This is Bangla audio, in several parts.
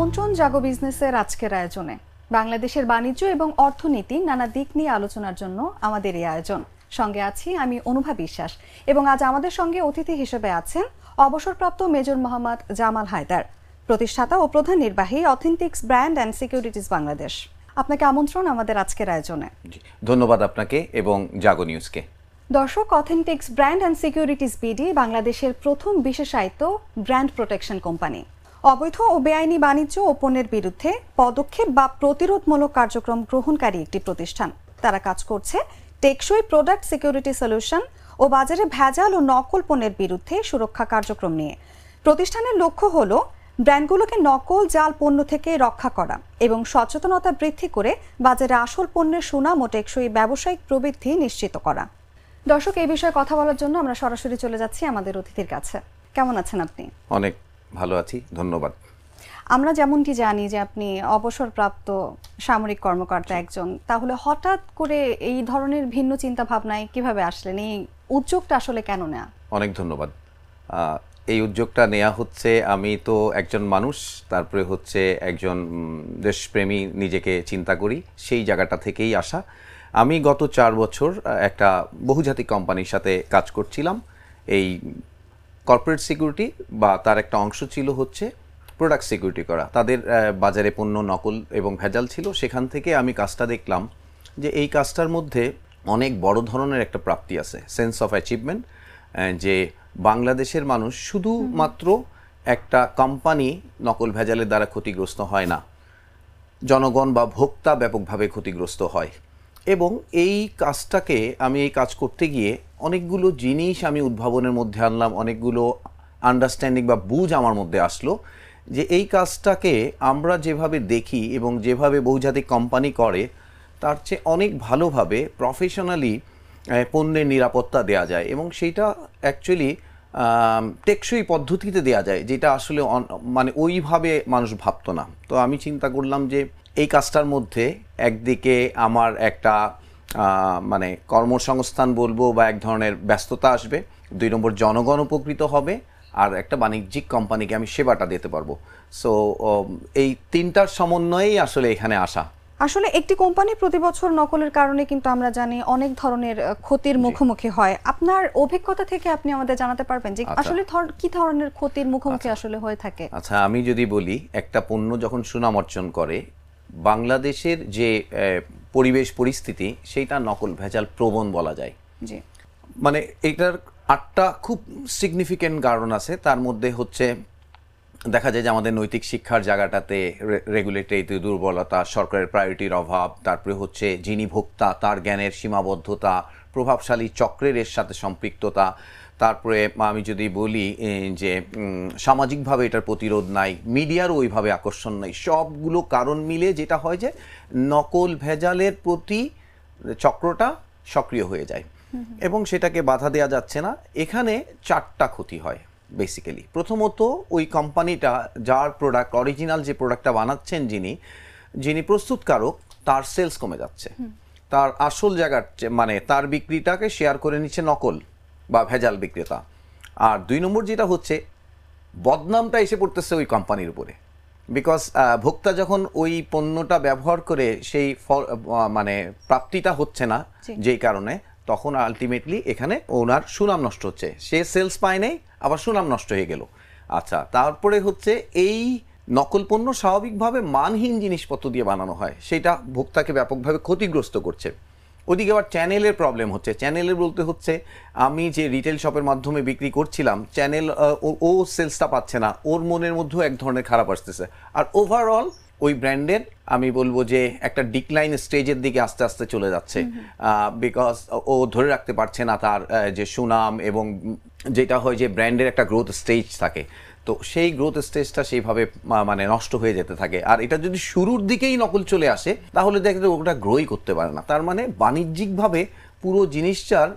আমন্ত্রণ জাগো বিজনেসের আজকের আয়োজনে। বাংলাদেশের বাণিজ্য এবং অর্থনীতি নানা দিক নিয়ে আলোচনার জন্য আমাদের এই আয়োজন। সঙ্গে আছি আমি অনুভা বিশ্বাস এবং আজ আমাদের সঙ্গে অতিথি হিসেবে আছেন অবসরপ্রাপ্ত মেজর মোহাম্মদ জামাল হায়দার, প্রতিষ্ঠাতা ও প্রধান নির্বাহী অথেন্টিক্স ব্র্যান্ড অ্যান্ড সিকিউরিটিজ বাংলাদেশ। আপনাকে আমন্ত্রণ আমাদের আজকের আয়োজনে। ধন্যবাদ আপনাকে এবং জাগো নিউজকে। দর্শক, অথেন্টিক্স ব্র্যান্ড অ্যান্ড সিকিউরিটিজ বিডি বাংলাদেশের প্রথম বিশেষায়িত ব্র্যান্ড প্রোটেকশন কোম্পানি। অবৈধ ও বেআইনি বাণিজ্য ও পণ্যের বিরুদ্ধে পদক্ষেপ বা প্রতিরোধমূলক কার্যক্রম গ্রহণকারী একটি প্রতিষ্ঠান। তারা কাজ করছে টেকসই প্রোডাক্ট সিকিউরিটি সলিউশন ও বাজারে ভেজাল ও নকল পণ্যের বিরুদ্ধে সুরক্ষা কার্যক্রম নিয়ে। প্রতিষ্ঠানের লক্ষ্য হলো ব্র্যান্ডগুলোকে নকল জাল পণ্য থেকে রক্ষা করা এবং সচেতনতা বৃদ্ধি করে বাজারে আসল পণ্যের সুনাম ও টেকসই ব্যবসায়িক প্রবৃদ্ধি নিশ্চিত করা। দর্শক, এই বিষয়ে কথা বলার জন্য আমরা সরাসরি চলে যাচ্ছি আমাদের অতিথির কাছে। কেমন আছেন আপনি? অনেক ভালো আছি, ধন্যবাদ। আমরা যেমনটি জানি যে আপনি অবসরপ্রাপ্ত সামরিক কর্মকর্তা একজন, তাহলে হঠাৎ করে এই ধরনের ভিন্ন চিন্তা ভাবনায় কিভাবে আসলেন? এই উদ্যোগটা আসলে কেন নেওয়া? অনেক ধন্যবাদ। এই উদ্যোগটা নেওয়া হচ্ছে, আমি তো একজন মানুষ, তারপরে হচ্ছে একজন দেশপ্রেমী নিজেকে চিন্তা করি, সেই জায়গাটা থেকেই আসা। আমি গত 4 বছর একটা বহুজাতিক কোম্পানির সাথে কাজ করছিলাম। এই কর্পোরেট সিকিউরিটি বা তার একটা অংশ ছিল হচ্ছে প্রোডাক্ট সিকিউরিটি করা। তাদের বাজারে পণ্য নকল এবং ভেজাল ছিল। সেখান থেকে আমি কাজটা দেখলাম যে এই কাজটার মধ্যে অনেক বড় ধরনের একটা প্রাপ্তি আছে, সেন্স অফ অ্যাচিভমেন্ট, যে বাংলাদেশের মানুষ শুধুমাত্র একটা কোম্পানি নকল ভেজালের দ্বারা ক্ষতিগ্রস্ত হয় না, জনগণ বা ভোক্তা ব্যাপকভাবে ক্ষতিগ্রস্ত হয়। এবং এই কাজটাকে আমি এই কাজ করতে গিয়ে অনেকগুলো জিনিস আমি উদ্ভাবনের মধ্যে আনলাম, অনেকগুলো আন্ডারস্ট্যান্ডিং বা বুঝ আমার মধ্যে আসলো যে এই কাজটাকে আমরা যেভাবে দেখি এবং যেভাবে বহুজাতিক কোম্পানি করে তার চেয়ে অনেক ভালোভাবে প্রফেশনালি পণ্যের নিরাপত্তা দেওয়া যায় এবং সেইটা অ্যাকচুয়ালি টেকসই পদ্ধতিতে দেওয়া যায়, যেটা আসলে মানে ওইভাবে মানুষ ভাবতো না। তো আমি চিন্তা করলাম যে এই কাজটার মধ্যে একদিকে আমার একটা মানে কর্মসংস্থান বলবো বা এক ধরনের ব্যস্ততা আসবে, 2 নম্বর জনগণ উপকৃত হবে, আর একটা বাণিজ্যিক কোম্পানিকে আমি সেবাটা দিতে পারবো। সো এই 3টার সমন্বয়েই আসলে এখানে আসা। আসলে একটি কোম্পানি প্রতি বছর নকলের কারণে কিন্তু আমরা জানি অনেক ধরনের ক্ষতির মুখোমুখি হয়। আপনার অভিজ্ঞতা থেকে আপনি আমাদের জানাতে পারবেন যে আসলে কি ধরনের ক্ষতির মুখোমুখি আসলে হয়ে থাকে? আচ্ছা, আমি যদি বলি, একটা পণ্য যখন সুনাম অর্জন করে, বাংলাদেশের যে পরিবেশ পরিস্থিতি সেইটা নকল ভেজাল প্রবণ বলা যায়। জি, মানে এটার 8টা খুব সিগনিফিক্যান্ট কারণ আছে। তার মধ্যে হচ্ছে দেখা যায় যে আমাদের নৈতিক শিক্ষার জায়গাটাতে রেগুলেটরি দুর্বলতা, সরকারের প্রায়োরিটির অভাব, তারপরে হচ্ছে যিনি ভোক্তা তার জ্ঞানের সীমাবদ্ধতা, প্রভাবশালী চক্রের এর সাথে সম্পৃক্ততা, তারপরে আমি যদি বলি যে সামাজিকভাবে এটার প্রতিরোধ নাই, মিডিয়ারও ওইভাবে আকর্ষণ নাই, সবগুলো কারণ মিলে যেটা হয় যে নকল ভেজালের প্রতি চক্রটা সক্রিয় হয়ে যায় এবং সেটাকে বাধা দেওয়া যাচ্ছে না। এখানে 4টা ক্ষতি হয় বেসিক্যালি। প্রথমত, ওই কোম্পানিটা যার প্রোডাক্ট, অরিজিনাল যে প্রোডাক্টটা বানাচ্ছেন যিনি প্রস্তুতকারক, তার সেলস কমে যাচ্ছে, তার আসল জায়গার মানে তার বিক্রিটাকে শেয়ার করে নিচ্ছে নকল বা ভেজাল বিক্রেতা। আর 2 নম্বর যেটা হচ্ছে, বদনামটা এসে পড়তেছে ওই কোম্পানির উপরে, বিকজ ভোক্তা যখন ওই পণ্যটা ব্যবহার করে সেই মানে প্রাপ্তিটা হচ্ছে না যেই কারণে, তখন আলটিমেটলি এখানে ওনার সুনাম নষ্ট হচ্ছে, সে সেলস পায় নাই, আবার সুনাম নষ্ট হয়ে গেল। আচ্ছা, তারপরে হচ্ছে এই নকল পণ্য স্বাভাবিকভাবে মানহীন জিনিসপত্র দিয়ে বানানো হয়, সেটা ভোক্তাকে ব্যাপকভাবে ক্ষতিগ্রস্ত করছে। ওদিকে আবার চ্যানেলের প্রবলেম হচ্ছে। চ্যানেলের বলতে হচ্ছে আমি যে রিটেল শপের মাধ্যমে বিক্রি করছিলাম, চ্যানেল ও সেলসটা পাচ্ছে না, ওর মনের মধ্যেও এক ধরনের খারাপ আসতেছে। আর ওভারঅল ওই ব্র্যান্ডের আমি বলবো যে একটা ডিক্লাইন স্টেজের দিকে আস্তে আস্তে চলে যাচ্ছে, বিকজ ও ধরে রাখতে পারছে না তার যে সুনাম, এবং যেটা হয় যে ব্র্যান্ডের একটা গ্রোথ স্টেজ থাকে, তো সেই গ্রোথ স্টেজটা সেইভাবে মানে নষ্ট হয়ে যেতে থাকে। আর এটা যদি শুরুর দিকেই নকল চলে আসে তাহলে দেখতে ওটা গ্রোই করতে পারে না। তার মানে বাণিজ্যিকভাবে পুরো জিনিসটার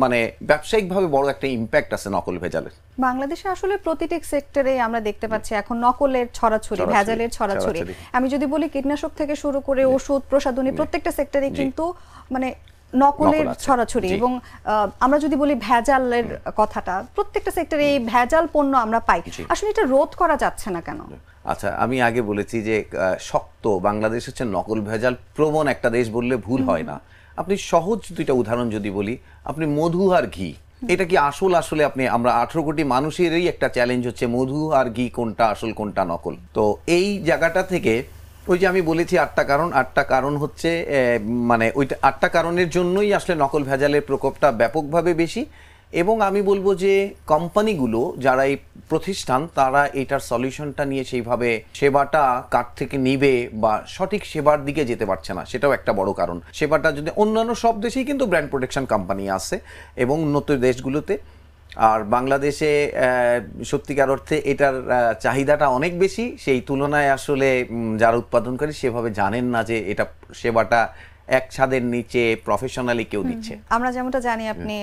মানে ব্যবসায়িকভাবে বড় একটা ইম্প্যাক্ট আছে নকল ভেজালের। বাংলাদেশে আসলে প্রতিটি সেক্টরে আমরা দেখতে পাচ্ছি এখন নকলের ছড়াছড়ি, ভেজালের ছড়াছড়ি। আমি যদি বলি কীটনাশক থেকে শুরু করে ওষুধ, প্রসাধনী, প্রত্যেকটা সেক্টরে কিন্তু মানে নকলের আছে। ছড়াছড়ি জি। এবং আমরা যদি বলি ভেজালের কথাটা, প্রত্যেকটা সেক্টরে এই ভেজাল পণ্য আমরা পাই, জি। আসলে এটা রোধ করা যাচ্ছে না কেন? আচ্ছা, আমি আগে বলেছি যে শক্ত বাংলাদেশ হচ্ছে নকল ভেজাল প্রবণ একটা দেশ বললে ভুল হয় না। আপনি সহজ দুইটা উদাহরণ যদি বলি, আপনি মধু আর ঘি, এটা কি আসল? আসলে আমরা 18 কোটি মানুষেরই একটা চ্যালেঞ্জ হচ্ছে মধু আর ঘি কোনটা আসল কোনটা নকল। তো এই জায়গাটা থেকে ওই যে আমি বলেছি 8টা কারণ হচ্ছে মানে ওইটা 8টা কারণের জন্যই আসলে নকল ভেজালের প্রকোপটা ব্যাপকভাবে বেশি। এবং আমি বলবো যে কোম্পানিগুলো যারা এই প্রতিষ্ঠান তারা এটার সলিউশনটা নিয়ে সেইভাবে সেবাটা কার থেকে নিবে বা সঠিক সেবার দিকে যেতে পারছে না, সেটাও একটা বড় কারণ। সেবাটা যদি অন্যান্য সব দেশেই কিন্তু ব্র্যান্ড প্রোটেকশন কোম্পানি আছে এবং উন্নত দেশগুলোতে, আর বাংলাদেশে সত্যিকার অর্থে এটার চাহিদাটা অনেক বেশি। সেই তুলনায় আসলে যারা উৎপাদনকারী সেভাবে জানেন না যে এটা সেবাটা এক ছাদের নিচে প্রফেশনালি কেউ দিচ্ছে। আমরা যেমনটা জানি আপনি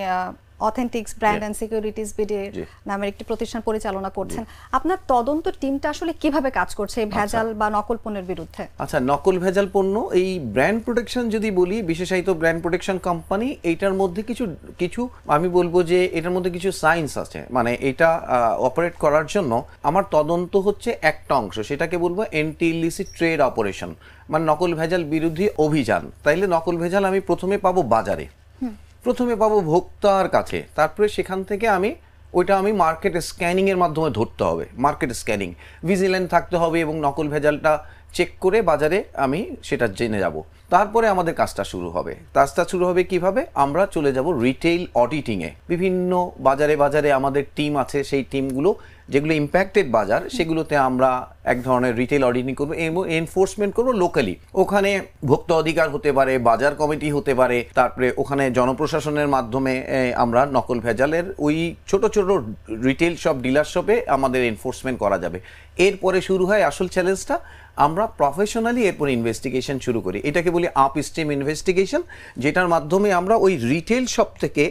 অথেন্টিক্স ব্র্যান্ড অ্যান্ড সিকিউরিটিজ বিডি নামের একটি প্রতিষ্ঠান পরিচালনা করছেন। আপনার তদন্ত টিমটা আসলে কিভাবে কাজ করছে এই ভেজাল বা নকল পণ্যের বিরুদ্ধে? আচ্ছা, নকল ভেজাল পণ্য, এই ব্র্যান্ড প্রোটেকশন যদি বলি, বিশেষায়িত ব্র্যান্ড প্রোটেকশন কোম্পানি, এইটার মধ্যে কিছু আমি বলবো যে এটার মধ্যে কিছু সায়েন্স আছে। মানে এটা অপারেট করার জন্য আমার তদন্ত হচ্ছে একটা অংশ, সেটাকে বলবো অ্যান্টি ইলিসিট ট্রেড অপারেশন, মানে নকল ভেজাল বিরোধী অভিযান। তাইলে নকল ভেজাল আমি প্রথমে পাবো বাজারে, প্রথমে পাবো ভোক্তার কাছে, তারপরে সেখান থেকে ওইটা আমি মার্কেট স্ক্যানিং এর মাধ্যমে ধরতে হবে। মার্কেট স্ক্যানিং, ভিজিল্যান্ট থাকতে হবে এবং নকল ভেজালটা চেক করে বাজারে আমি সেটা জেনে যাব। তারপরে আমাদের কাজটা শুরু হবে। কাজটা শুরু হবে কিভাবে? আমরা চলে যাব রিটেইল অডিটিংয়ে। বিভিন্ন বাজারে বাজারে আমাদের টিম আছে, সেই টিমগুলো যেগুলো ইম্প্যাক্টেড বাজার সেগুলোতে আমরা এক ধরনের রিটেল অডিটিং করবো এবং এনফোর্সমেন্ট করবো লোকালি। ওখানে ভোক্তা অধিকার হতে পারে, বাজার কমিটি হতে পারে, তারপরে ওখানে জনপ্রশাসনের মাধ্যমে আমরা নকল ভেজালের ওই ছোট ছোট রিটেল শপ, ডিলার শপে আমাদের এনফোর্সমেন্ট করা যাবে। এরপরে শুরু হয় আসল চ্যালেঞ্জটা, আমরা প্রফেশনালি এরপর ইনভেস্টিগেশন শুরু করি। এটাকে বলি আপ স্ট্রিম ইনভেস্টিগেশন, যেটার মাধ্যমে আমরা ওই রিটেল শপ থেকে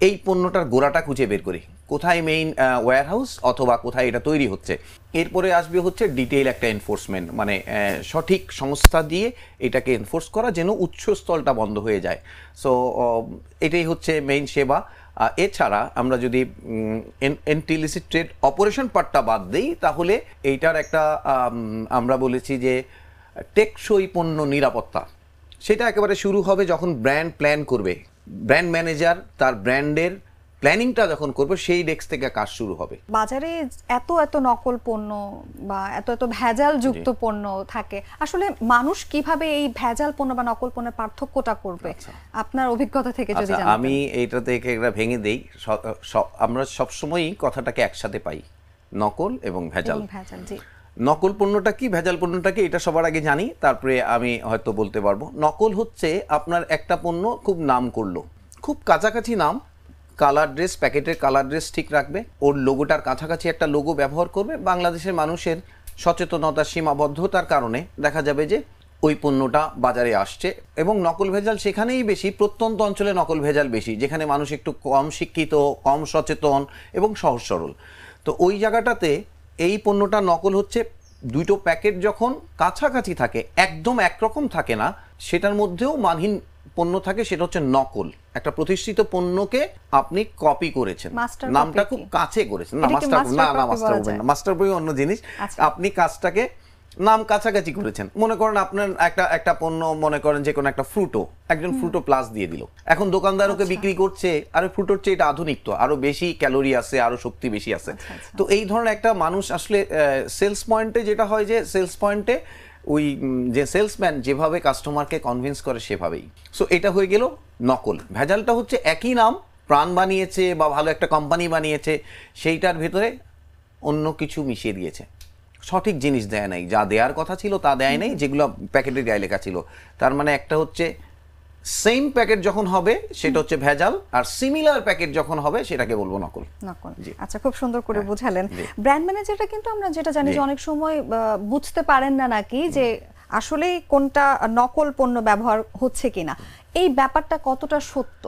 এই পণ্যটার গোড়াটা খুঁজে বের করি, কোথায় মেইন ওয়্যারহাউস অথবা কোথায় এটা তৈরি হচ্ছে। এরপরে আসবে হচ্ছে ডিটেইল একটা এনফোর্সমেন্ট, মানে সঠিক সংস্থা দিয়ে এটাকে এনফোর্স করা যেন উৎসস্থলটা বন্ধ হয়ে যায়। সো এটাই হচ্ছে মেইন সেবা। এছাড়া আমরা যদি অ্যান্টি ইলিসিট ট্রেড অপারেশন পার্টটা বাদ দিই, তাহলে এইটার একটা আমরা বলেছি যে টেকসই পণ্য নিরাপত্তা, সেটা একেবারে শুরু হবে যখন ব্র্যান্ড প্ল্যান করবে। ব্র্যান্ড ম্যানেজার তার ব্র্যান্ডের প্ল্যানিংটা যখন করবে, সেই ডেস্ক থেকে কাজ শুরু হবে। বাজারে এত এত নকল পণ্য বা এত এত ভেজাল যুক্ত পণ্য থাকে, আসলে মানুষ কিভাবে এই ভেজাল পণ্য বা নকল পণ্যের পার্থক্যটা করবে? আপনার অভিজ্ঞতা থেকে যদি জানাতেন। আমি এইটা থেকে একটা ভেঙে দেই। আমরা সবসময়ই কথাটাকে একসাথে পাই, নকল এবং ভেজাল। জি। নকল পণ্যটা কি, ভেজাল পণ্যটা কি, এটা সবার আগে জানি, তারপরে আমি হয়তো বলতে পারবো। নকল হচ্ছে আপনার একটা পণ্য খুব নাম করলো, খুব কাছাকাছি নাম, কালার ড্রেস, প্যাকেটের কালার ড্রেস ঠিক রাখবে, ওর লোগোটার কাছাকাছি একটা লোগো ব্যবহার করবে। বাংলাদেশের মানুষের সচেতনতার সীমাবদ্ধতার কারণে দেখা যাবে যে ওই পণ্যটা বাজারে আসছে। এবং নকল ভেজাল সেখানেই বেশি, প্রত্যন্ত অঞ্চলে নকল ভেজাল বেশি, যেখানে মানুষ একটু কম শিক্ষিত, কম সচেতন এবং সহজ সরল। তো ওই জায়গাটাতে এই পণ্যটা নকল হচ্ছে দুটো প্যাকেট যখন কাছাকাছি থাকে, একদম একরকম থাকে না, সেটার মধ্যেও মানহীন পণ্য থাকে, সেটা হচ্ছে নকল। একটা প্রতিষ্ঠিত পণ্যকে আপনি কপি করেছেন, নামটা খুব কাছে করেছেন। না মাস্টার কপি অন্য জিনিস। আপনি কাজটাকে নাম কাছাকাছি করেছেন। মনে করেন আপনার একটা পণ্য, মনে করেন যে কোনো একটা ফ্রুটো, একজন ফ্রুটো প্লাস দিয়ে দিল, এখন দোকানদার ওকে বিক্রি করছে আরে ফ্রুটোর চেয়ে এটা আধুনিক, তো আরো বেশি ক্যালোরি আছে, আরো শক্তি বেশি আছে। তো এই ধরনের একটা মানুষ আসলে সেলস পয়েন্টে যেটা হয় যে সেলস পয়েন্টে ওই যে সেলসম্যান যেভাবে কাস্টমারকে কনভিন্স করে সেভাবেই। সো এটা হয়ে গেল নকল। ভেজালটা হচ্ছে একই নাম, প্রাণ বানিয়েছে বা ভালো একটা কোম্পানি বানিয়েছে, সেইটার ভেতরে অন্য কিছু মিশিয়ে দিয়েছে, সঠিক জিনিস দেয় নাই, যা দেওয়ার কথা ছিল তা দেয় নাই, যেগুলো প্যাকেটের গায়ে লেখা ছিল। তার মানে একটা হচ্ছে সেম প্যাকেট যখন হবে সেটা হচ্ছে ভেজাল, আর সিমিলার প্যাকেট যখন হবে সেটাকে বলবো নকল। আচ্ছা, খুব সুন্দর করে বুঝালেন। ব্র্যান্ড ম্যানেজারটা কিন্তু আমরা যেটা জানি যে অনেক সময় বুঝতে পারেন না নাকি যে আসলে কোনটা নকল পণ্য ব্যবহার হচ্ছে কিনা, এই ব্যাপারটা কতটা সত্য?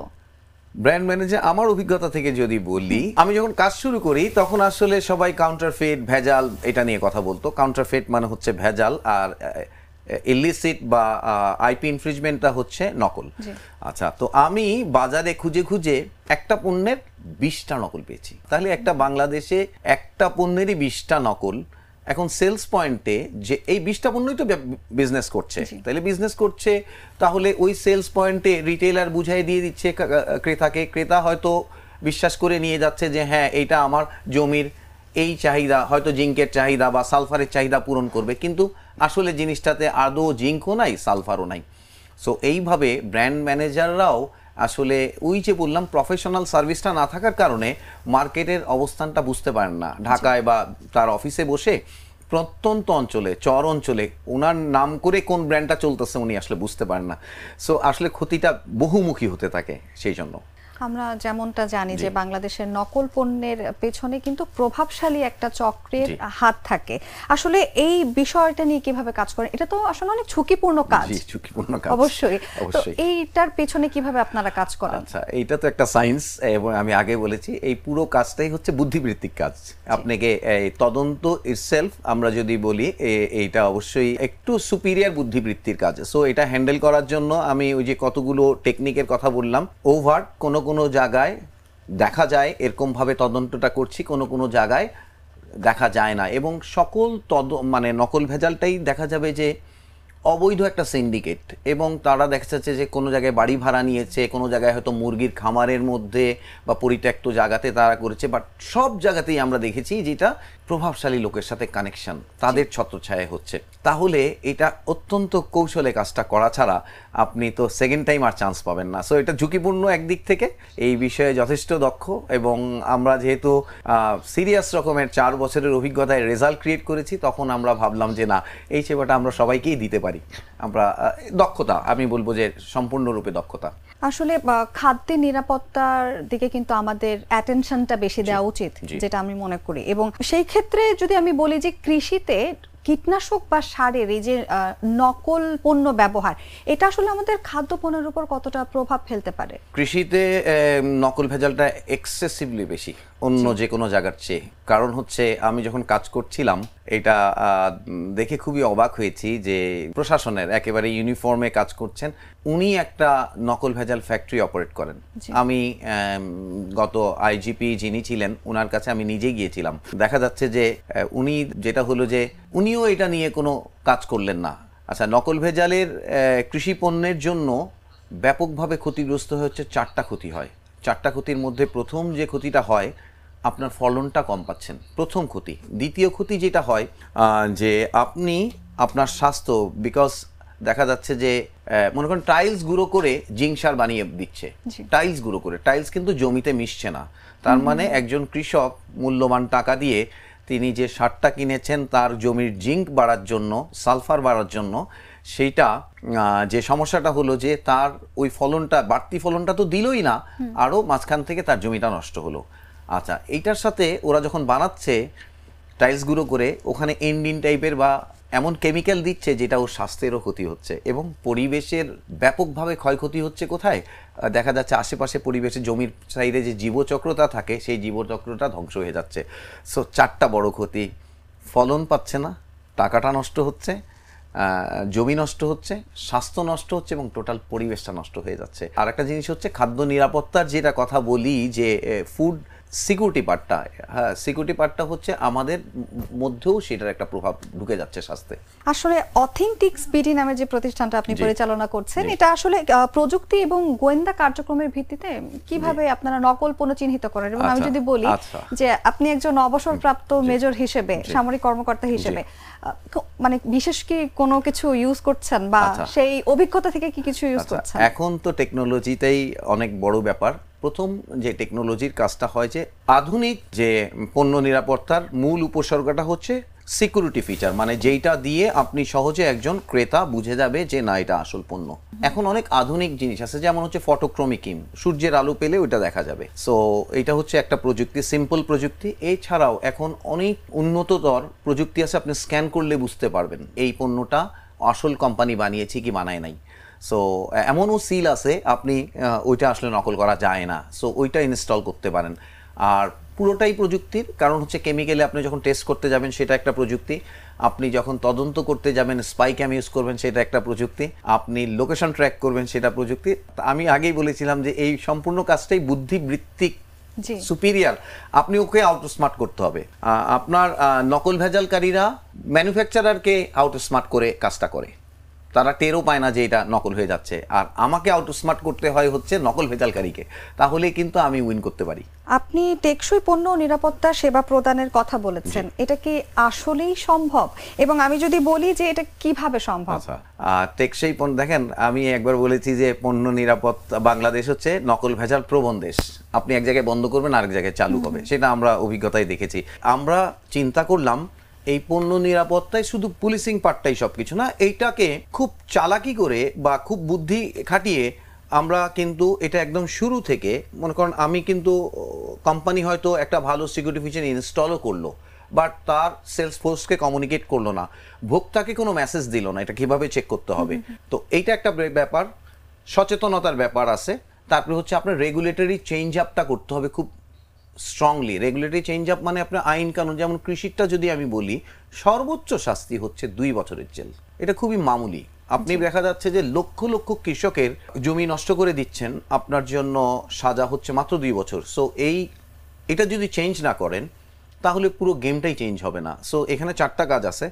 ব্র্যান্ড ম্যানেজার, আমার অভিজ্ঞতা থেকে যদি বলি, আমি যখন কাজ শুরু করি তখন আসলে সবাই কাউন্টারফেট, ভেজাল এটা নিয়ে কথা বলতো। কাউন্টারফেট মানে হচ্ছে ভেজাল, আর ইলিসিট বা আইপি ইনফ্রিজমেন্টটা হচ্ছে নকল। আচ্ছা, তো আমি বাজারে খুঁজে খুঁজে একটা পণ্যের 20টা নকল পেয়েছি। তাহলে একটা বাংলাদেশে একটা পণ্যেরই 20টা নকল। এখন সেলস পয়েন্টে যে এই 20টা পণ্যই তো বিজনেস করছে, তাহলে বিজনেস করছে, তাহলে ওই সেলস পয়েন্টে রিটেলার বুঝাই দিয়ে দিচ্ছে ক্রেতাকে, ক্রেতা হয়তো বিশ্বাস করে নিয়ে যাচ্ছে যে হ্যাঁ এইটা আমার জমির এই চাহিদা, হয়তো জিঙ্কের চাহিদা বা সালফারের চাহিদা পূরণ করবে, কিন্তু আসলে জিনিসটাতে আদৌ জিঙ্কও নাই, সালফারও নাই। সো এইভাবে ব্র্যান্ড ম্যানেজাররাও আসলে ওই যে বললাম প্রফেশনাল সার্ভিসটা না থাকার কারণে মার্কেটের অবস্থানটা বুঝতে পারেন না। ঢাকায় বা তার অফিসে বসে প্রত্যন্ত অঞ্চলে, চর অঞ্চলে ওনার নাম করে কোন ব্র্যান্ডটা চলতেছে উনি আসলে বুঝতে পারেন না। সো আসলে ক্ষতিটা বহুমুখী হতে থাকে। সেই জন্য আমরা যেমনটা জানি যে বাংলাদেশের নকল পণ্যের পেছনে কিন্তু প্রভাবশালী একটা চক্রের হাত থাকে। আসলে এই বিষয়টা নিয়ে কিভাবে কাজ করেন? এটা তো আসলে অনেক ঝুঁকিপূর্ণ কাজ। অবশ্যই। তো এইটার পেছনে কিভাবে আপনারা কাজ করেন? আচ্ছা, এইটা তো একটা সায়েন্স, এবং আমি আগে বলেছি এই পুরো কাজটাই হচ্ছে বুদ্ধিবৃত্তিক কাজ। আপনাকে তদন্ত ইটসেলফ আমরা যদি বলি, এইটা অবশ্যই একটু সুপিরিয়র বুদ্ধিবৃত্তির কাজ। সো এটা হ্যান্ডেল করার জন্য আমি ওই যে কতগুলো টেকনিকের কথা বললাম, ওভার কোনো জায়গায় দেখা যায় এরকমভাবে তদন্তটা করছি, কোনো জায়গায় দেখা যায় না, এবং সকল মানে নকল ভেজালটাই দেখা যাবে যে অবৈধ একটা সিন্ডিকেট, এবং তারা দেখা যাচ্ছে যে কোনো জায়গায় বাড়ি ভাড়া নিয়েছে, কোনো জায়গায় হয়তো মুরগির খামারের মধ্যে বা পরিত্যক্ত জায়গাতে তারা করেছে, বাট সব জায়গাতেই আমরা দেখেছি যেটা প্রভাবশালী লোকের সাথে কানেকশন, তাদের ছত্রছায়ায় হচ্ছে। তাহলে এটা অত্যন্ত কৌশলে কাজটা করা ছাড়া আপনি তো সেকেন্ড টাইম আর চান্স পাবেন না। সো এটা ঝুঁকিপূর্ণ একদিক থেকে, এই বিষয়ে যথেষ্ট দক্ষ, এবং আমরা যেহেতু সিরিয়াস রকমের 4 বছরের অভিজ্ঞতায় রেজাল্ট ক্রিয়েট করেছি, তখন আমরা ভাবলাম যে না, এই সেবাটা আমরা সবাইকেই দিতে পারি। আমরা দক্ষতা, আমি বলবো যে সম্পূর্ণরূপে দক্ষতা। আসলে খাদ্যের নিরাপত্তার দিকে কিন্তু আমাদের অ্যাটেনশনটা বেশি দেওয়া উচিত, যেটা আমি মনে করি। এবং সেই ক্ষেত্রে যদি আমি বলি যে কৃষিতে কীটনাশক বা সারের এই যে নকল পণ্য ব্যবহার, এটা আসলে আমাদের খাদ্য পণ্যের উপর কতটা প্রভাব ফেলতে পারে? কৃষিতে নকল ভেজালটা এক্সেসিভলি বেশি অন্য যে কোনো জায়গার চেয়ে। কারণ হচ্ছে আমি যখন কাজ করছিলাম এটা দেখে খুবই অবাক হয়েছি যে প্রশাসনের একেবারে ইউনিফর্মে কাজ করছেন, উনি একটা নকল ভেজাল ফ্যাক্টরি অপারেট করেন। আমি গত আইজিপি যিনি ছিলেন ওনার কাছে আমি নিজে গিয়েছিলাম। দেখা যাচ্ছে যে উনি যেটা হলো যে উনিও এটা নিয়ে কোনো কাজ করলেন না। আচ্ছা, নকল ভেজালের কৃষি পণ্যের জন্য ব্যাপকভাবে ক্ষতিগ্রস্ত হচ্ছে 4টা ক্ষতি হয়। 4টা ক্ষতির মধ্যে প্রথম যে ক্ষতিটা হয়, আপনার ফলনটা কম পাচ্ছেন, প্রথম ক্ষতি। দ্বিতীয় ক্ষতি যেটা হয় যে আপনি আপনার স্বাস্থ্য, বিকজ দেখা যাচ্ছে যে মনে করেন টাইলস গুঁড়ো করে জিঙ্ক সার বানিয়ে দিচ্ছে, টাইলস গুঁড়ো করে, টাইলস কিন্তু জমিতে মিশছে না। তার মানে একজন কৃষক মূল্যবান টাকা দিয়ে তিনি যে সারটা কিনেছেন তার জমির জিঙ্ক বাড়ার জন্য, সালফার বাড়ার জন্য, সেইটা যে সমস্যাটা হলো যে তার ওই ফলনটা, বাড়তি ফলনটা তো দিলই না, আরও মাঝখান থেকে তার জমিটা নষ্ট হলো। আচ্ছা, এইটার সাথে ওরা যখন বানাচ্ছে টাইলস গুঁড়ো করে, ওখানে এন্ডিন টাইপের বা এমন কেমিক্যাল দিচ্ছে যেটা ওর স্বাস্থ্যেরও ক্ষতি হচ্ছে, এবং পরিবেশের ব্যাপকভাবে ক্ষয়ক্ষতি হচ্ছে। কোথায় দেখা যাচ্ছে আশেপাশে পরিবেশে জমির সাইডে যে জীবচক্রটা থাকে সেই জীবচক্রটা ধ্বংস হয়ে যাচ্ছে। সো 4টা বড় ক্ষতি, ফলন পাচ্ছে না, টাকাটা নষ্ট হচ্ছে, জমি নষ্ট হচ্ছে, স্বাস্থ্য নষ্ট হচ্ছে, এবং টোটাল পরিবেশটা নষ্ট হয়ে যাচ্ছে। আর একটা জিনিস হচ্ছে খাদ্য নিরাপত্তার যেটা কথা বলি যে ফুড সিকিউরিটি পার্টটা, হ্যাঁ সিকিউরিটি পার্টটা হচ্ছে আমাদের মধ্যেও সেটার একটা প্রভাব ঢুকে যাচ্ছে স্বাস্থ্যে। আসলে অথেন্টিক্স বিডি নামে যে প্রতিষ্ঠানটা আপনি পরিচালনা করছেন, এটা আসলে প্রযুক্তি এবং গোয়েন্দা কার্যক্রমের ভিত্তিতে কিভাবে আপনারা নকল পণ্য চিহ্নিত করেন? এবং আমি যদি বলি যে আপনি একজন অবসরপ্রাপ্ত মেজর হিসেবে, সামরিক কর্মকর্তা হিসেবে, মানে বিশেষ কি কোনো কিছু ইউজ করছেন বা সেই অভিজ্ঞতা থেকে কি কিছু ইউজ করছেন? এখন তো টেকনোলজিটাই অনেক বড় ব্যাপার। প্রথম যে টেকনোলজির কাজটা হয় যে আধুনিক যে পণ্য নিরাপত্তার মূল উপসর্গটা হচ্ছে সিকিউরিটি ফিচার, মানে যেইটা দিয়ে আপনি সহজে একজন ক্রেতা বুঝে যাবে যে না এটা আসল পণ্য। এখন অনেক আধুনিক জিনিস আছে, যেমন হচ্ছে ফটোক্রোমিকিং, সূর্যের আলো পেলে ওইটা দেখা যাবে। সো এটা হচ্ছে একটা প্রযুক্তি, সিম্পল প্রযুক্তি। এছাড়াও এখন অনেক উন্নততর প্রযুক্তি আছে, আপনি স্ক্যান করলে বুঝতে পারবেন এই পণ্যটা আসল কোম্পানি বানিয়েছে কি বানায় নাই। সো এমনও সিল আছে আপনি ওইটা আসলে নকল করা যায় না, সো ওইটা ইনস্টল করতে পারেন। আর পুরোটাই প্রযুক্তির, কারণ হচ্ছে কেমিক্যালি আপনি যখন টেস্ট করতে যাবেন সেটা একটা প্রযুক্তি, আপনি যখন তদন্ত করতে যাবেন স্পাই ক্যাম ইউজ করবেন সেটা একটা প্রযুক্তি, আপনি লোকেশন ট্র্যাক করবেন সেটা প্রযুক্তি। আমি আগেই বলেছিলাম যে এই সম্পূর্ণ কাজটাই বুদ্ধিবৃত্তিক সুপিরিয়ার, আপনি ওকে আউটস্মার্ট করতে হবে। আপনার নকল ভেজালকারীরা ম্যানুফ্যাকচারারকে আউটস্মার্ট করে কাজটা করে, তারা টেরও পায় না যে এটা নকল হয়ে যাচ্ছে, আর আমাকে আউটস্মার্ট করতে হয় হচ্ছে নকল ভেজালকারীকে, তাহলে কিন্তু আমি উইন করতে পারি। আপনি টেকসই পণ্য ও নিরাপত্তা সেবা প্রদানের কথা বলেছেন, এটা কি আসলেই সম্ভব, এবং আমি যদি বলি যে এটা কিভাবে সম্ভব? আচ্ছা, টেকসই পণ্য, দেখেন আমি একবার বলেছি যে পণ্য নিরাপত্তা, বাংলাদেশ হচ্ছে নকল ভেজাল প্রবণ দেশ। আপনি এক জায়গায় বন্ধ করবেন আরেক জায়গায় চালু হবে, সেটা আমরা অভিজ্ঞতায় দেখেছি। আমরা চিন্তা করলাম এই পণ্য নিরাপত্তায় শুধু পুলিশিং পার্টটাই সবকিছু না, এইটাকে খুব চালাকি করে বা খুব বুদ্ধি খাটিয়ে আমরা কিন্তু এটা একদম শুরু থেকে, মনে করেন আমি কিন্তু কোম্পানি হয়তো একটা ভালো সিকিউরিটি ফিচার ইনস্টলও করলো, বাট তার সেলস ফোর্সকে কমিউনিকেট করলো না, ভোক্তাকে কোনো মেসেজ দিল না এটা কিভাবে চেক করতে হবে। তো এইটা একটা ব্যাপার, সচেতনতার ব্যাপার আছে। তারপরে হচ্ছে আপনার রেগুলেটরি চেঞ্জ আপটা করতে হবে খুব স্ট্রংলি। রেগুলেটরি চেঞ্জ আপ মানে আপনার আইন কানুন, যেমন কৃষিটা যদি আমি বলি, সর্বোচ্চ শাস্তি হচ্ছে 2 বছরের জেল, এটা খুবই মামুলি। আপনি দেখা যাচ্ছে যে লক্ষ লক্ষ কৃষকের জমি নষ্ট করে দিচ্ছেন, আপনার জন্য সাজা হচ্ছে মাত্র 2 বছর। সো এটা যদি চেঞ্জ না করেন তাহলে পুরো গেমটাই চেঞ্জ হবে না। সো এখানে 4টা কাজ আছে।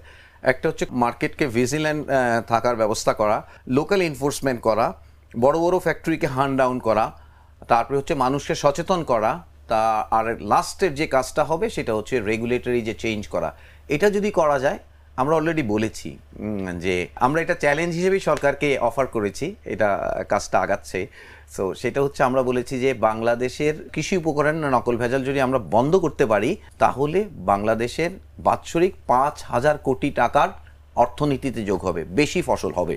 একটা হচ্ছে মার্কেটকে ভিজিল্যান্ট থাকার ব্যবস্থা করা, লোকাল এনফোর্সমেন্ট করা, বড় বড় ফ্যাক্টরিকে হান্ড ডাউন করা, তারপরে হচ্ছে মানুষকে সচেতন করা, আর লাস্টের যে কাজটা হবে সেটা হচ্ছে রেগুলেটরি যে চেঞ্জ করা। এটা যদি করা যায়, আমরা অলরেডি বলেছি যে আমরা এটা চ্যালেঞ্জ হিসেবেই সরকারকে অফার করেছি, এটা কাজটা আগাচ্ছে। সো সেটা হচ্ছে আমরা বলেছি যে বাংলাদেশের কৃষি উপকরণ নকল ভেজাল যদি আমরা বন্ধ করতে পারি, তাহলে বাংলাদেশের বাৎসরিক 5,000 কোটি টাকার অর্থনীতিতে যোগ হবে, বেশি ফসল হবে।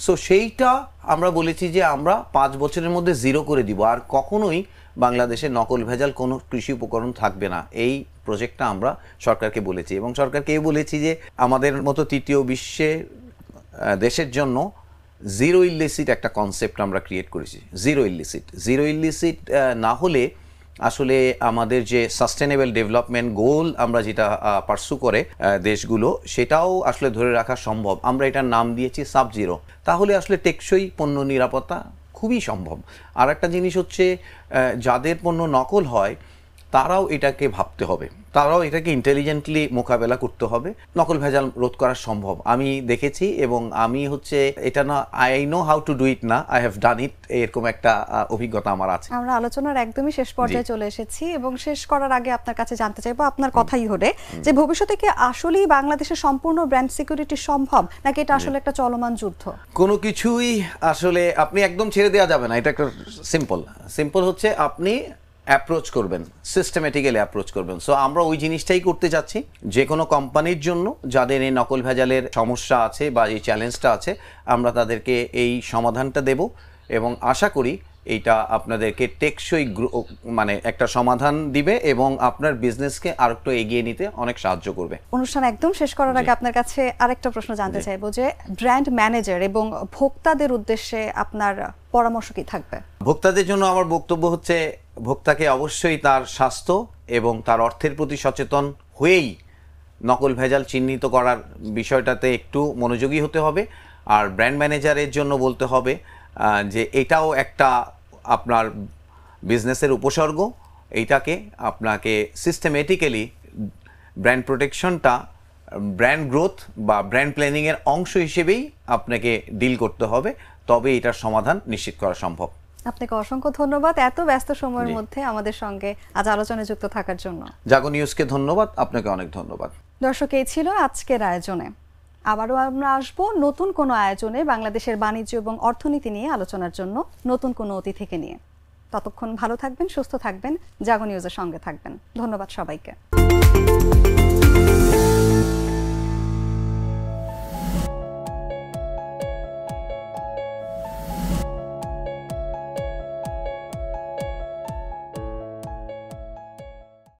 সো সেইটা আমরা বলেছি যে আমরা 5 বছরের মধ্যে 0 করে দিব, আর কখনোই বাংলাদেশে নকল ভেজাল কোনো কৃষি উপকরণ থাকবে না। এই প্রজেক্টটা আমরা সরকারকে বলেছি, এবং সরকারকে বলেছি যে আমাদের মতো তৃতীয় বিশ্বে দেশের জন্য জিরো ইলিসিট একটা কনসেপ্ট আমরা ক্রিয়েট করেছি। জিরো ইলিসিট না হলে আসলে আমাদের যে সাস্টেনেবল ডেভেলপমেন্ট গোল আমরা যেটা পার্সু করে দেশগুলো, সেটাও আসলে ধরে রাখা সম্ভব। আমরা এটার নাম দিয়েছি সাব-জিরো। তাহলে আসলে টেকসই পণ্য নিরাপত্তা খুবই সম্ভব। আর একটা জিনিস হচ্ছে, যাদের পণ্য নকল হয় তারাও এটাকে ভাবতে হবে, তারাও এটাকে ইন্টেলিজেন্টলি মোকাবেলা করতে হবে। নকল ভেজাল রোধ করা সম্ভব, আমি দেখেছি, এবং আমি হচ্ছে এটা না I know how to do it না, আই হ্যাভ ডান ইট, এরকম একটা অভিজ্ঞতা আমার আছে। আমরা আলোচনার একদমই শেষ পর্যায়ে চলে এসেছি, এবং শেষ করার আগে আপনার কাছে জানতে চাইবো আপনার কথাই ধরে যে ভবিষ্যতে কি আসলেই বাংলাদেশের সম্পূর্ণ ব্র্যান্ড সিকিউরিটি সম্ভব, নাকি এটা আসলে একটা চলমান যুদ্ধ? কোনো কিছুই আসলে আপনি একদম ছেড়ে দেওয়া যাবে না, এটা একটা সিম্পল হচ্ছে আপনি অ্যাপ্রোচ করবেন, সিস্টেমেটিক্যালি অ্যাপ্রোচ করবেন। সো আমরা ওই জিনিসটাই করতে যাচ্ছি। যে কোনো কোম্পানির জন্য যাদের এই নকল ভেজালের সমস্যা আছে বা এই চ্যালেঞ্জটা আছে, আমরা তাদেরকে এই সমাধানটা দেব, এবং আশা করি এইটা আপনাদেরকে টেকসই মানে একটা সমাধান দিবে এবং আপনার বিজনেসকে আরেকটু এগিয়ে নিতে অনেক সাহায্য করবে। অনুষ্ঠান একদম শেষ করার আগে আপনার কাছে আরেকটা প্রশ্ন জানতে চাইবো যে ব্র্যান্ড ম্যানেজার এবং ভোক্তাদের উদ্দেশ্যে আপনার পরামর্শ কি থাকবে? ভোক্তাদের জন্য আমার বক্তব্য হচ্ছে, ভোক্তাকে অবশ্যই তার স্বাস্থ্য এবং তার অর্থের প্রতি সচেতন হয়েই নকল ভেজাল চিহ্নিত করার বিষয়টাতে একটু মনোযোগী হতে হবে। আর ব্র্যান্ড ম্যানেজারের জন্য বলতে হবে যে এটাও একটা আপনার বিজনেসের উপসর্গ, এইটাকে আপনাকে সিস্টেমেটিক্যালি ব্র্যান্ড প্রোটেকশনটা ব্র্যান্ড গ্রোথ বা ব্র্যান্ড প্ল্যানিংয়ের অংশ হিসেবেই আপনাকে ডিল করতে হবে, তবে এটার সমাধান নিশ্চিত করা সম্ভব। আপনাকে অসংখ্য ধন্যবাদ এত ব্যস্ত সময়ের মধ্যে আমাদের সঙ্গে আজ আলোচনায় যুক্ত থাকার জন্য। জাগো নিউজকে ধন্যবাদ, আপনাকে অনেক ধন্যবাদ। দর্শক, এই ছিল আজকের আয়োজনে। আবারও আমরা আসবো নতুন কোনো আয়োজনে বাংলাদেশের বাণিজ্য এবং অর্থনীতি নিয়ে আলোচনার জন্য, নতুন কোনো অতিথিকে নিয়ে। ততক্ষণ ভালো থাকবেন, সুস্থ থাকবেন, জাগো নিউজের সঙ্গে থাকবেন। ধন্যবাদ সবাইকে।